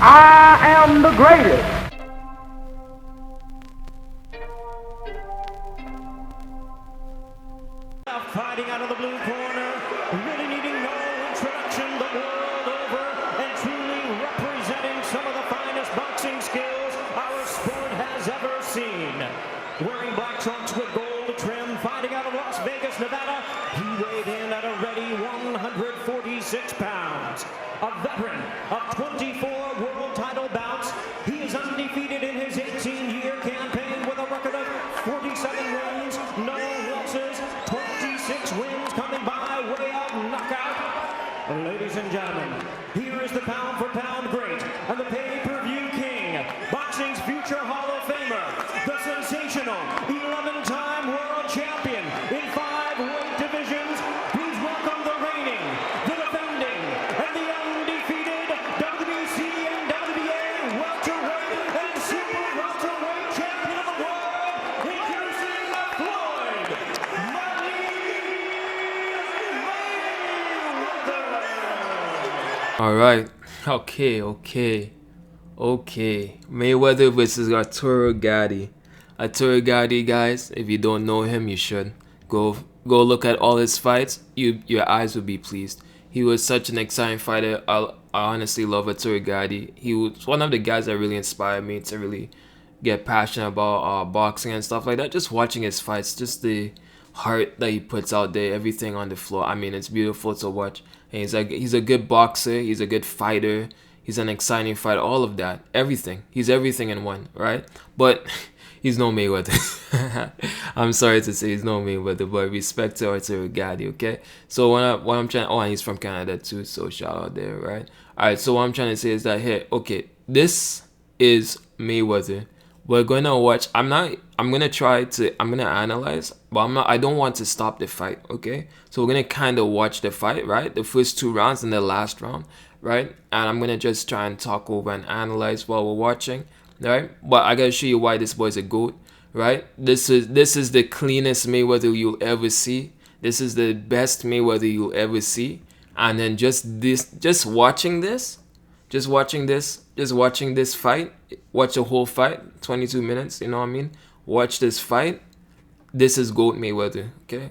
I am the greatest. Fighting out of the blue corner, really needing no introduction the world over, and truly representing some of the finest boxing skills our sport has ever seen. Wearing black trunks with gold trim, fighting out of Las Vegas, Nevada, he weighed in at a ready 146 pounds. A veteran of 24 world title bouts, he is undefeated in his 18-year campaign with a record of 47 wins, no losses, 26 wins coming by way of knockout. Ladies and gentlemen, here is the pound-for-pound great and the pay-per-view king, boxing's future Hall of Famer, the sensational 11-time world champion in 5 weight divisions. Please welcome the reigning, the defending, and the undefeated WBC and WBA welterweight and super welterweight champion of the world, introducing Floyd Mayweather. All right. Okay. Mayweather versus Arturo Gatti. Arturo Gatti, guys, if you don't know him, you should go look at all his fights. Your eyes will be pleased. He was such an exciting fighter. I honestly love Arturo Gatti. He was one of the guys that really inspired me to really get passionate about boxing and stuff like that. Just watching his fights, just the heart that he puts out there, everything on the floor. I mean, it's beautiful to watch. And he's a good boxer. He's a good fighter. He's an exciting fighter. All of that, everything. He's everything in one, right? But he's no Mayweather. I'm sorry to say he's no Mayweather, but respect to Arturo Gatti, okay? So what I'm trying, and he's from Canada too, so shout out there, right? All right. So what I'm trying to say is that here, okay, this is Mayweather. We're gonna watch. I'm gonna analyze, but I don't want to stop the fight, okay? So we're gonna kind of watch the fight, right? The first 2 rounds and the last round, right? And I'm gonna just try and talk over and analyze while we're watching, right? But I gotta show you why this boy's a GOAT, right? This is the cleanest Mayweather you'll ever see. This is the best Mayweather you'll ever see. And then just watching this fight, watch the whole fight, 22 minutes, you know what I mean? Watch this fight. This is GOAT Mayweather, okay?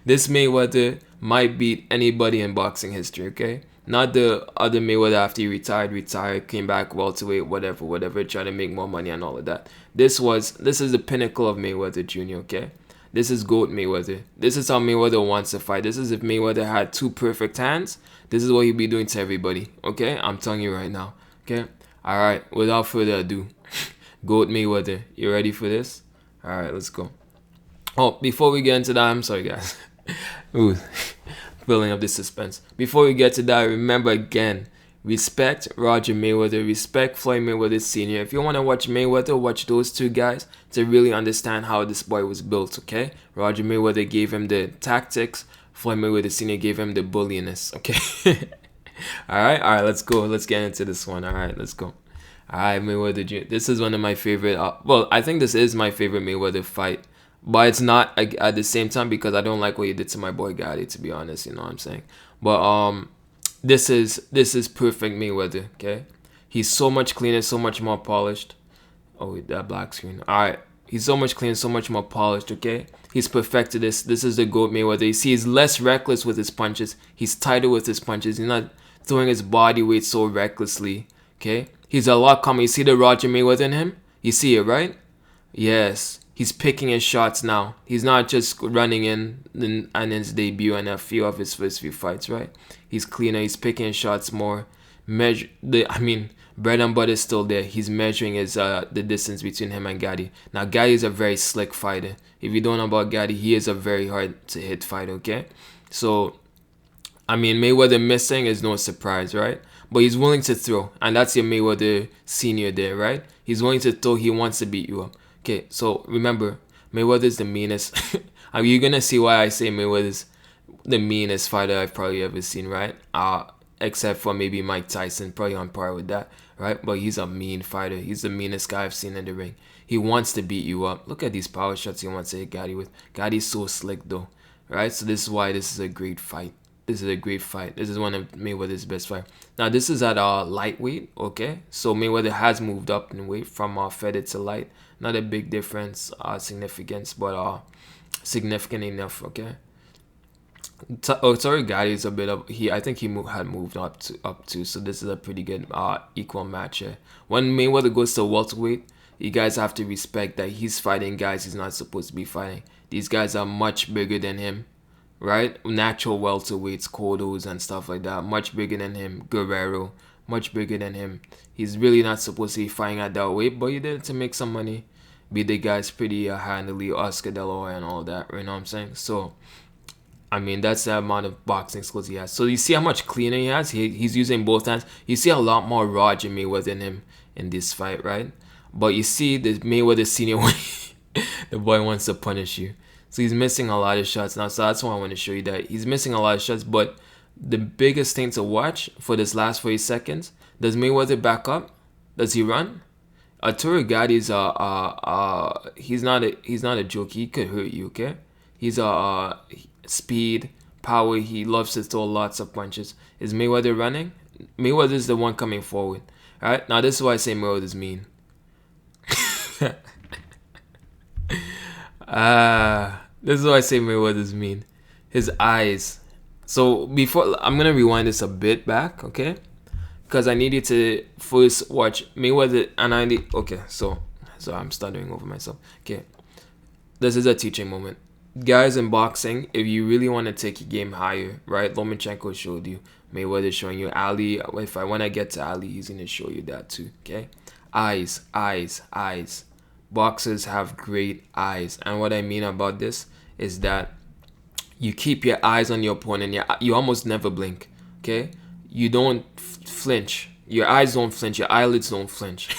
This Mayweather might beat anybody in boxing history, okay? Not the other Mayweather after he retired, came back welterweight, whatever, trying to make more money and all of that. This is the pinnacle of Mayweather Jr., okay? This is GOAT Mayweather. This is how Mayweather wants to fight. This is if Mayweather had 2 perfect hands. This is what he'd be doing to everybody. Okay? I'm telling you right now. Okay? Alright, without further ado. GOAT Mayweather. You ready for this? Alright, let's go. Oh, before we get into that, I'm sorry guys. Ooh, building up the suspense. Before we get to that, remember again, respect Roger Mayweather, respect Floyd Mayweather Sr. If you want to watch Mayweather, watch those 2 guys to really understand how this boy was built, okay? Roger Mayweather gave him the tactics, Floyd Mayweather Sr. gave him the bulliness, okay? Alright, let's go. Let's get into this one. Alright, let's go. Alright, Mayweather Jr. This is one of my favorite, well, I think this is my favorite Mayweather fight. But it's not at the same time because I don't like what he did to my boy Gatti, to be honest, you know what I'm saying? But this is perfect Mayweather, okay? He's so much cleaner, so much more polished. Oh, that black screen. Alright. He's so much cleaner, so much more polished, okay? He's perfected this. This is the GOAT Mayweather. You see, he's less reckless with his punches. He's tighter with his punches. He's not throwing his body weight so recklessly, okay? He's a lot calmer. You see the Roger Mayweather in him? You see it, right? Yes. He's picking his shots now. He's not just running in his debut and a few of his first few fights, right? He's cleaner. He's picking his shots more. Bread and butter is still there. He's measuring the distance between him and Gatti. Now, Gatti is a very slick fighter. If you don't know about Gatti, he is a very hard to hit fighter, okay? So, Mayweather missing is no surprise, right? But he's willing to throw. And that's your Mayweather Sr. there, right? He's willing to throw. He wants to beat you up. Okay, so remember, Mayweather's the meanest. You're going to see why I say Mayweather's the meanest fighter I've probably ever seen, right? Except for maybe Mike Tyson, probably on par with that, right? But he's a mean fighter. He's the meanest guy I've seen in the ring. He wants to beat you up. Look at these power shots he wants to hit Gatti with. Gatti's so slick though, right? So this is why this is a great fight. This is a great fight. This is one of Mayweather's best fight. Now this is at lightweight, okay? So Mayweather has moved up in weight from feather to light. Not a big difference, significance, but significant enough, okay? Torigati is a bit of I think he had moved up to. So this is a pretty good equal match here. When Mayweather goes to welterweight, you guys have to respect that he's fighting guys he's not supposed to be fighting. These guys are much bigger than him, right? Natural welterweights, Cottos and stuff like that, much bigger than him. Guerrero, much bigger than him. He's really not supposed to be fighting at that weight, but he did it to make some money. Beat the guys pretty handily, Oscar De La Hoya and all that, you know what I'm saying? So I mean, that's the amount of boxing skills he has. So you see how much cleaner he has? He's using both hands. You see a lot more Roger Mayweather in him in this fight, right? But you see the Mayweather senior way, the boy wants to punish you. So he's missing a lot of shots now. So that's why I want to show you that. He's missing a lot of shots. But the biggest thing to watch for this last 40 seconds, does Mayweather back up? Does he run? Turigati's he's not a joke. He could hurt you, okay? He's speed, power. He loves to throw lots of punches. Is Mayweather running? Mayweather's the one coming forward. Alright, now this is why I say Mayweather's mean. This is why I say Mayweather's mean. His eyes. So before, I'm gonna rewind this a bit back, okay? Because I need you to first watch Mayweather, and I need. Okay, so I'm stuttering over myself. Okay, this is a teaching moment, guys. In boxing, if you really want to take your game higher, right? Lomachenko showed you. Mayweather showing you. Ali. When I get to Ali, he's gonna show you that too. Okay, eyes, eyes, eyes. Boxers have great eyes, and what I mean about this is that you keep your eyes on your opponent. You almost never blink. Okay, you don't flinch. Your eyes don't flinch. Your eyelids don't flinch.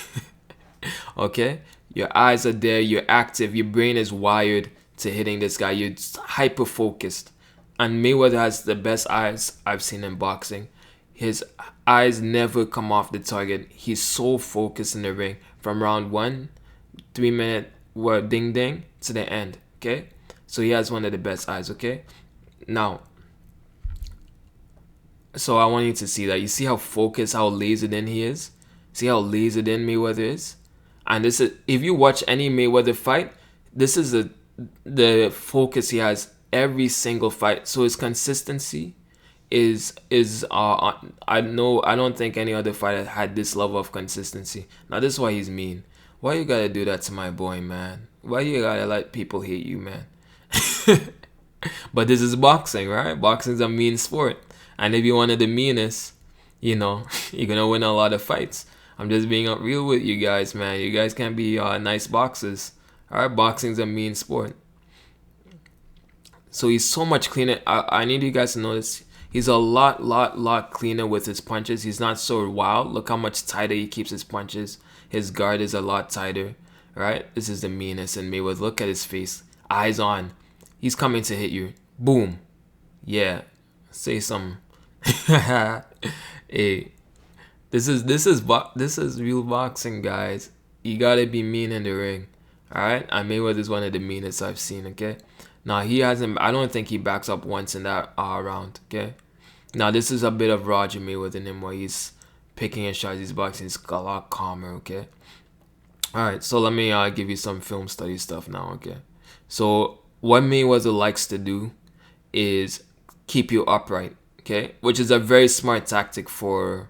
Okay, your eyes are there. You're active. Your brain is wired to hitting this guy. You're hyper focused. And Mayweather has the best eyes I've seen in boxing. His eyes never come off the target. He's so focused in the ring from round 1, 3-minute word ding ding to the end. Okay, so he has one of the best eyes. Okay, now, so I want you to see that. You see how focused, how lasered in he is. See how lasered in Mayweather is. And this is, if you watch any Mayweather fight, this is the focus he has every single fight. So his consistency is I don't think any other fighter had this level of consistency. Now this is why he's mean. Why you gotta do that to my boy, man? Why you gotta let people hate you, man? But this is boxing, right? Boxing's a mean sport. And if you're one of the meanest, you're gonna win a lot of fights. I'm just being real with you guys, man. You guys can't be nice boxers. Alright, boxing's a mean sport. So he's so much cleaner. I need you guys to notice. He's a lot cleaner with his punches. He's not so wild. Look how much tighter he keeps his punches. His guard is a lot tighter. Right? This is the meanest in Mayweather. Look at his face. Eyes on. He's coming to hit you. Boom. Yeah. Say something. Hey. This is real boxing, guys. You gotta be mean in the ring. Alright? And Mayweather's one of the meanest I've seen, okay? Now, I don't think he backs up once in that round, okay? Now, this is a bit of Roger Mayweather in him where he's picking his shots, he's boxing, he's a lot calmer, okay? Alright, so let me give you some film study stuff now, okay? So, what Mayweather likes to do is keep you upright, okay? Which is a very smart tactic for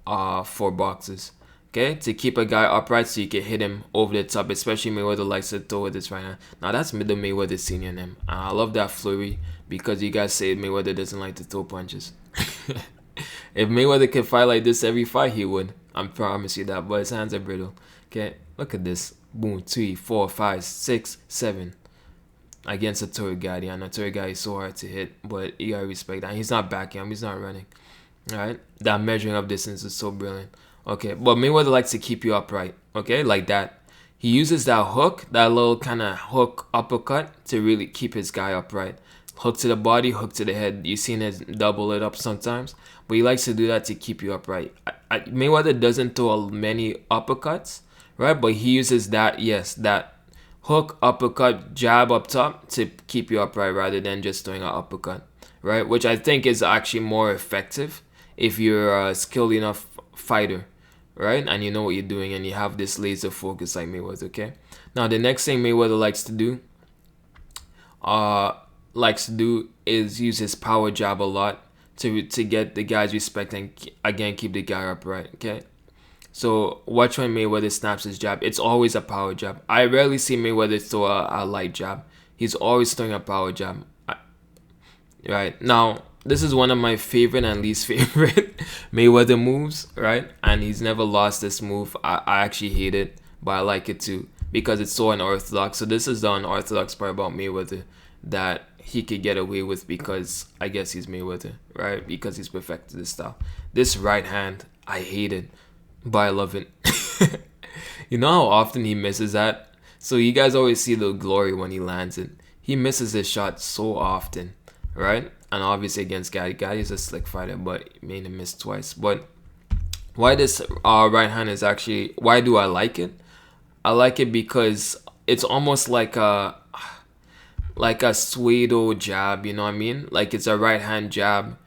boxers. Okay, to keep a guy upright so you can hit him over the top, especially Mayweather likes to throw with his right hand. Now that's the Mayweather senior in him. I love that flurry because you guys say Mayweather doesn't like to throw punches. If Mayweather could fight like this every fight, he would. I promise you that. But his hands are brittle. Okay, look at this. Boom, 3, 4, 5, 6, 7. Against a Turigati. I know Turigati is so hard to hit, but you gotta respect that. And he's not backing him. He's not running. Alright, that measuring of distance is so brilliant. Okay, but Mayweather likes to keep you upright, okay, like that. He uses that hook, that little kind of hook uppercut to really keep his guy upright. Hook to the body, hook to the head. You've seen it double it up sometimes, but he likes to do that to keep you upright. Mayweather doesn't throw many uppercuts, right, but he uses that hook, uppercut, jab up top to keep you upright rather than just throwing an uppercut, right? Which I think is actually more effective if you're a skilled enough fighter, right? And you know what you're doing and you have this laser focus like Mayweather, okay? Now the next thing Mayweather uh likes to do is use his power jab a lot to get the guy's respect and again keep the guy upright, okay? So watch when Mayweather snaps his jab. It's always a power jab. I rarely see Mayweather throw a light jab. He's always throwing a power jab. Right now, this is one of my favorite and least favorite Mayweather moves, right? And he's never lost this move. I actually hate it, but I like it too because it's so unorthodox. So this is the unorthodox part about Mayweather that he could get away with because I guess he's Mayweather, right? Because he's perfected this style. This right hand, I hate it, but I love it. You know how often he misses that? So you guys always see the glory when he lands it. He misses his shot so often, right? And obviously against Gaddy. Gaddy's a slick fighter, but he made him miss twice. But why this right hand is actually, why do I like it? I like it because it's almost like a pseudo jab, you know what I mean? Like it's a right hand jab.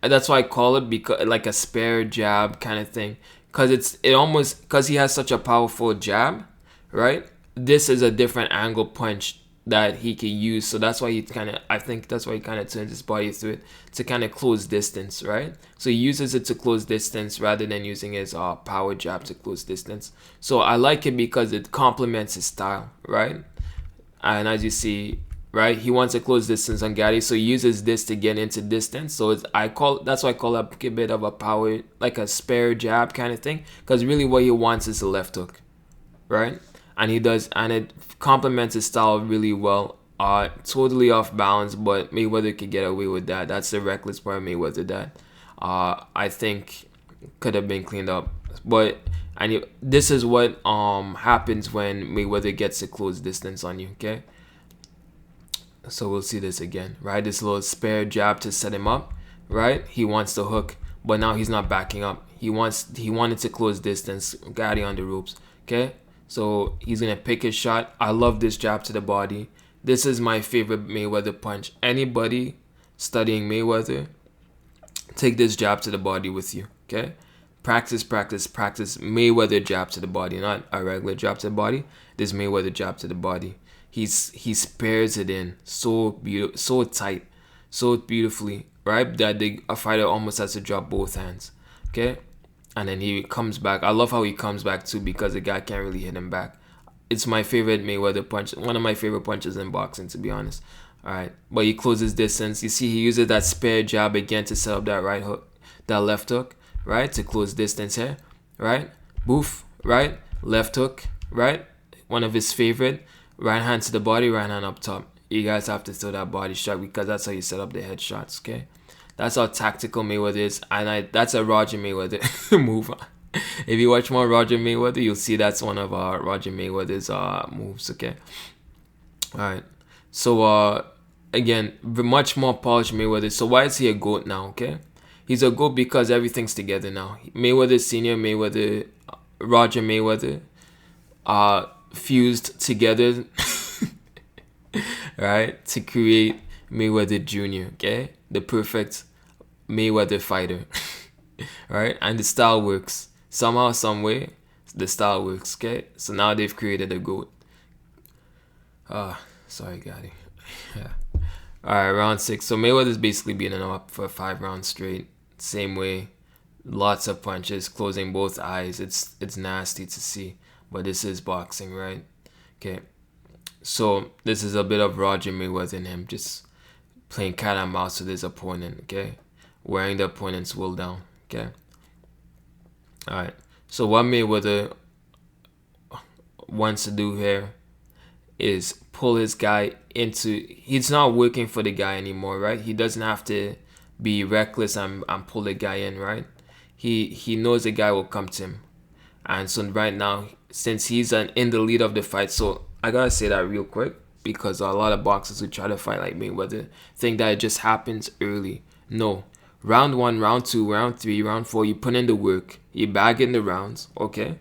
That's why I call it because like a spare jab kind of thing. Because he has such a powerful jab, right? This is a different angle punch that he can use. So that's why I think that's why he kind of turns his body through it to kind of close distance, right? So he uses it to close distance rather than using his power jab to close distance. So I like it because it complements his style, right? And as you see, right, he wants to close distance on Gaddy, so he uses this to get into distance. So that's why I call it a bit of a power, like a spare jab kind of thing, because really what he wants is a left hook, right? And he does, and it complements his style really well. Totally off balance, but Mayweather could get away with that. That's the reckless part of Mayweather that I think could have been cleaned up. But this is what happens when Mayweather gets a close distance on you, okay? So we'll see this again, right? This little spare jab to set him up, right? He wants the hook, but now he's not backing up. He wanted to close distance, Gaddy on the ropes, okay? So he's gonna pick his shot. I love this jab to the body. This is my favorite Mayweather punch. Anybody studying Mayweather, take this jab to the body with you, okay? Practice Mayweather jab to the body, not a regular jab to the body. This Mayweather jab to the body. He spares it in so beautiful, so tight, so beautifully, right? That a fighter almost has to drop both hands, okay? And then he comes back. I love how he comes back too because the guy can't really hit him back. It's my favorite Mayweather punch, one of my favorite punches in boxing, to be honest. All right, but he closes distance. You see, he uses that spare jab again to set up that right hook, that left hook, right, to close distance here, right? Boof, right? Left hook, right? One of his favorite. Right hand to the body, right hand up top. You guys have to throw that body shot because that's how you set up the headshots, okay? That's how tactical Mayweather is, and that's a Roger Mayweather move. If you watch more Roger Mayweather, you'll see that's one of Roger Mayweather's moves, okay? All right. So again, much more polished Mayweather. So why is he a GOAT now, okay? He's a GOAT because everything's together now. Mayweather Senior, Mayweather, Roger Mayweather, fused together, right, to create Mayweather Jr., okay? The perfect Mayweather fighter, right? And the style works. Somehow, some way, the style works, okay? So now they've created a GOAT. Sorry, Gotti. Yeah. Alright, round 6. So Mayweather's basically been up for 5 rounds straight. Same way. Lots of punches, closing both eyes. It's nasty to see. But this is boxing, right? Okay. So this is a bit of Roger Mayweather in him, just playing cat and mouse with his opponent, okay? Wearing the opponent's will down, okay? Alright. So what Mayweather wants to do here is pull his guy into... He's not working for the guy anymore, right? He doesn't have to be reckless and pull the guy in, right? He knows the guy will come to him. And so right now, since he's in the lead of the fight, so I gotta say that real quick because a lot of boxers who try to fight like Mayweather think that it just happens early. No. Round 1, round 2, round 3, round 4, you put in the work, you bag in the rounds, okay?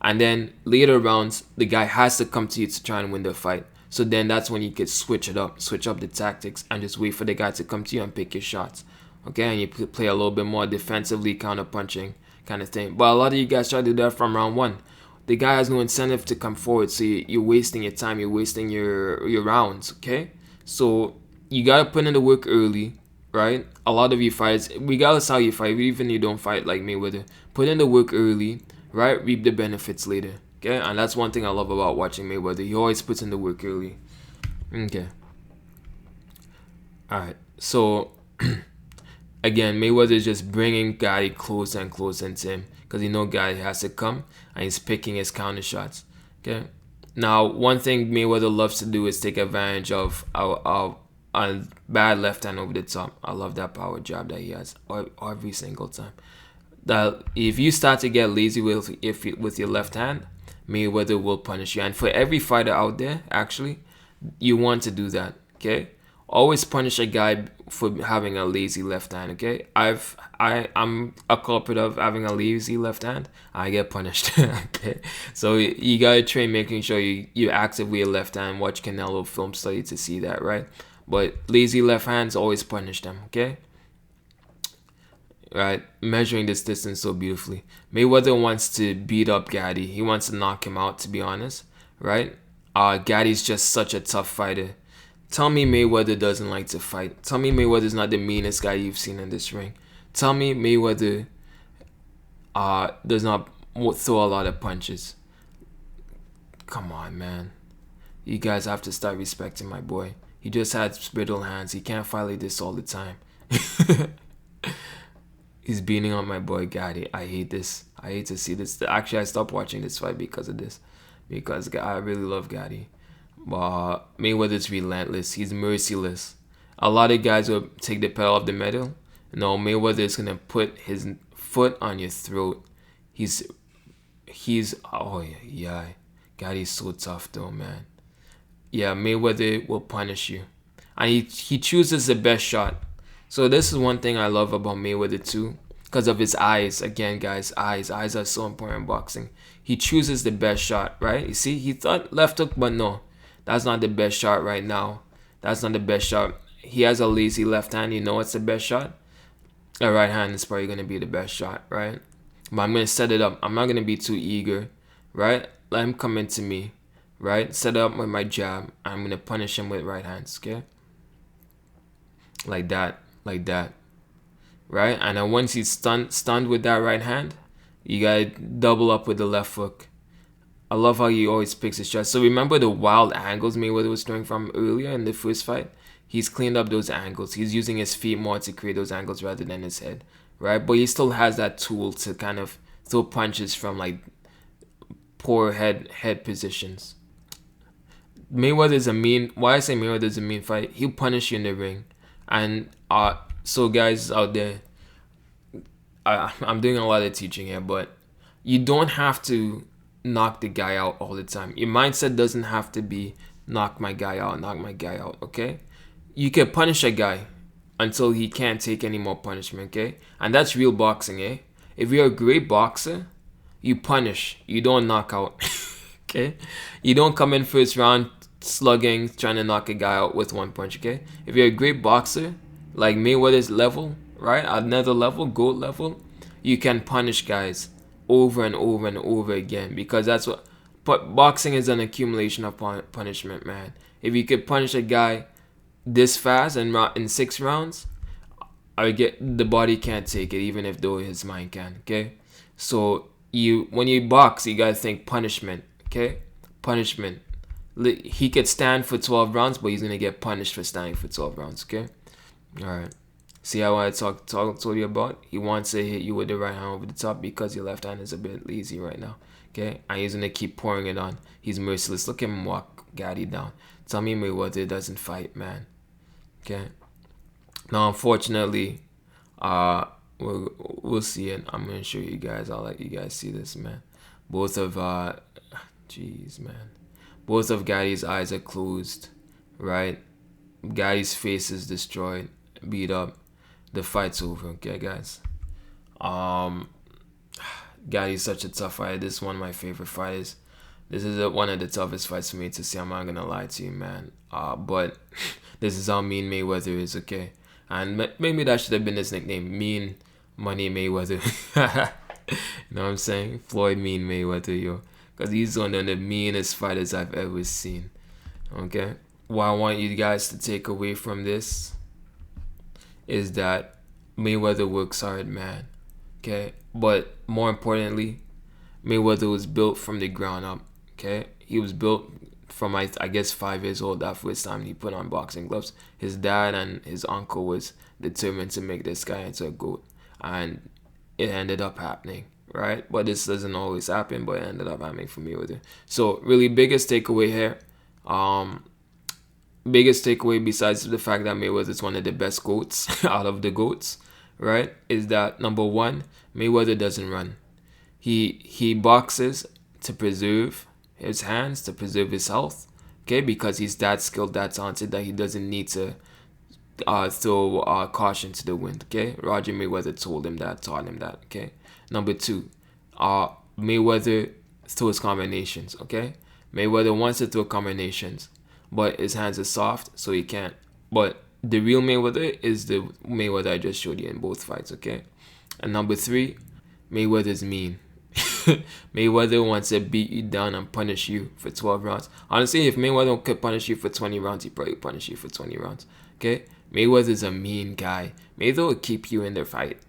And then later rounds, the guy has to come to you to try and win the fight. So then that's when you could switch up the tactics, and just wait for the guy to come to you and pick your shots. Okay, and you play a little bit more defensively, counter punching kind of thing. But a lot of you guys try to do that from round one. The guy has no incentive to come forward, so you're wasting your time, you're wasting your rounds. Okay, so you gotta put in the work early, right? A lot of you fighters, regardless how you fight, even if you don't fight like Mayweather, put in the work early, right? Reap the benefits later. Okay, and that's one thing I love about watching Mayweather. He always puts in the work early. Okay. All right. So again, Mayweather is just bringing Gotti closer and closer into him because he knows Gotti has to come, and he's picking his counter shots. Okay. Now, one thing Mayweather loves to do is take advantage of a bad left hand over the top. I love that power jab that he has every single time. That if you start to get lazy with your left hand, Mayweather will punish you. And for every fighter out there, actually, you want to do that. Okay, always punish a guy for having a lazy left hand. Okay, I'm a culprit of having a lazy left hand. I get punished. Okay, so you gotta train making sure you active with your left hand. Watch Canelo film study to see that, right? But lazy left hands, always punish them. Okay. Right, measuring this distance so beautifully. Mayweather wants to beat up Gatti. He wants to knock him out, to be honest. Right? Gatti's just such a tough fighter. Tell me Mayweather doesn't like to fight. Tell me Mayweather's not the meanest guy you've seen in this ring. Tell me Mayweather does not throw a lot of punches. Come on, man. You guys have to start respecting my boy. He just had brittle hands. He can't fight like this all the time. He's beating on my boy Gatti. I hate this. I hate to see this. Actually, I stopped watching this fight because of this. Because I really love Gatti. But Mayweather's relentless. He's merciless. A lot of guys will take the pedal off the metal. No, Mayweather is gonna put his foot on your throat. He's oh yeah. Gatti's so tough though, man. Yeah, Mayweather will punish you. And he chooses the best shot. So this is one thing I love about Mayweather too, because of his eyes. Again, guys, eyes are so important in boxing. He chooses the best shot, right? You see, he thought left hook, but no, that's not the best shot right now. That's not the best shot. He has a lazy left hand. You know what's the best shot? A right hand is probably gonna be the best shot, right? But I'm gonna set it up. I'm not gonna be too eager, right? Let him come into me, right? Set it up with my jab. I'm gonna punish him with right hands, okay? Like that. Like that, right? And then once he's stunned with that right hand, you gotta double up with the left hook. I love how he always picks his shots. So remember the wild angles Mayweather was throwing from earlier in the first fight? He's cleaned up those angles. He's using his feet more to create those angles rather than his head, right? But he still has that tool to kind of throw punches from like poor head positions. Mayweather's a mean. Why I say Mayweather's a mean fight? He'll punish you in the ring. And so guys out there, I'm doing a lot of teaching here, but you don't have to knock the guy out all the time. Your mindset doesn't have to be knock my guy out, okay? You can punish a guy until he can't take any more punishment, okay? And that's real boxing, eh? If you're a great boxer, you punish, you don't knock out, okay? You don't come in first round slugging, trying to knock a guy out with one punch, okay? If you're a great boxer, like Mayweather's level, right? Another level, GOAT level, you can punish guys over and over and over again, because that's what. But boxing is an accumulation of punishment, man. If you could punish a guy this fast in 6 rounds, the body can't take it, even if though his mind can, okay? So when you box, you gotta think punishment, okay? Punishment. He could stand for 12 rounds, but he's going to get punished for standing for 12 rounds, okay? All right. See how I told you about? He wants to hit you with the right hand over the top because your left hand is a bit lazy right now, okay? And he's going to keep pouring it on. He's merciless. Look at him walk Gatti down. Tell me Mayweather doesn't fight, man, okay? Now, unfortunately, we'll see it. I'm going to show you guys. I'll let you guys see this, man. Both of, jeez, man. Both of Gatti's eyes are closed, right? Gatti's face is destroyed, beat up. The fight's over, okay, guys? Gatti's such a tough fighter. This is one of my favorite fighters. This is one of the toughest fights for me to see. I'm not gonna lie to you, man. But this is how mean Mayweather is, okay? And maybe that should have been his nickname, Mean Money Mayweather. You know what I'm saying? Floyd Mean Mayweather, yo. Because he's one of the meanest fighters I've ever seen. Okay? What I want you guys to take away from this is that Mayweather works hard, man. Okay? But more importantly, Mayweather was built from the ground up. Okay? He was built from, I guess, 5 years old. That first time he put on boxing gloves. His dad and his uncle was determined to make this guy into a GOAT. And it ended up happening, right? But this doesn't always happen, but it ended up happening for Mayweather. So really biggest takeaway here, biggest takeaway besides the fact that Mayweather is one of the best GOATs out of the GOATs, right, is that number one, Mayweather doesn't run. He boxes to preserve his hands, to preserve his health, okay, because he's that skilled, that talented that he doesn't need to throw caution to the wind, okay? Roger Mayweather told him that, taught him that, okay? Number two, Mayweather throws combinations, okay? Mayweather wants to throw combinations, but his hands are soft, so he can't. But the real Mayweather is the Mayweather I just showed you in both fights, okay? And number three, Mayweather's mean. Mayweather wants to beat you down and punish you for 12 rounds. Honestly, if Mayweather could punish you for 20 rounds, he'd probably punish you for 20 rounds, okay? Mayweather's a mean guy. Mayweather will keep you in the fight.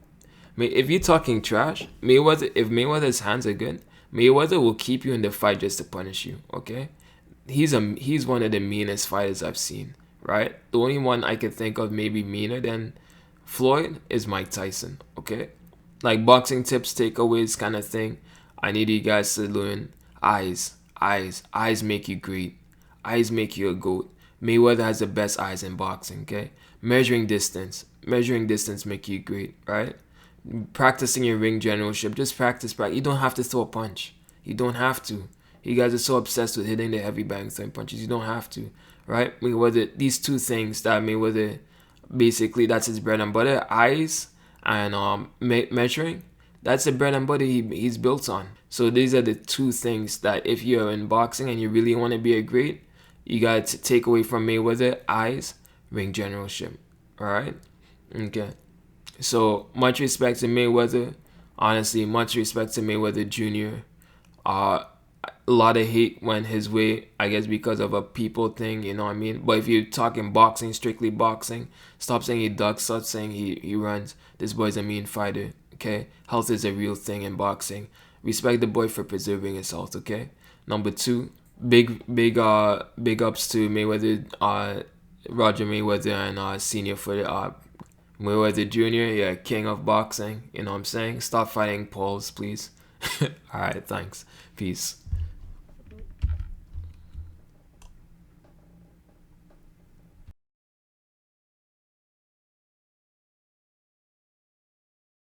If you're talking trash, if Mayweather's hands are good, Mayweather will keep you in the fight just to punish you, okay? He's one of the meanest fighters I've seen, right? The only one I could think of maybe meaner than Floyd is Mike Tyson, okay? Like boxing tips, takeaways kind of thing. I need you guys to learn eyes. Eyes make you great. Eyes make you a GOAT. Mayweather has the best eyes in boxing, okay? Measuring distance make you great, right? Practicing your ring generalship, just practice. You don't have to throw a punch. You don't have to. You guys are so obsessed with hitting the heavy bang throwing punches. You don't have to, right? Mayweather, these two things that Mayweather, basically that's his bread and butter. Eyes and measuring, that's the bread and butter he's built on. So these are the two things that if you're in boxing and you really want to be a great, you got to take away from Mayweather: eyes, ring generalship. Alright? Okay. So much respect to Mayweather. Honestly, much respect to Mayweather Jr. A lot of hate went his way, I guess because of a people thing, you know what I mean? But if you're talking boxing, strictly boxing, stop saying he ducks, stop saying he runs. This boy's a mean fighter, okay? Health is a real thing in boxing. Respect the boy for preserving his health, okay? Number two, big ups to Mayweather, Roger Mayweather and senior for Mayweather Jr. Yeah, king of boxing. You know what I'm saying? Stop fighting Pauls, please. All right, thanks. Peace.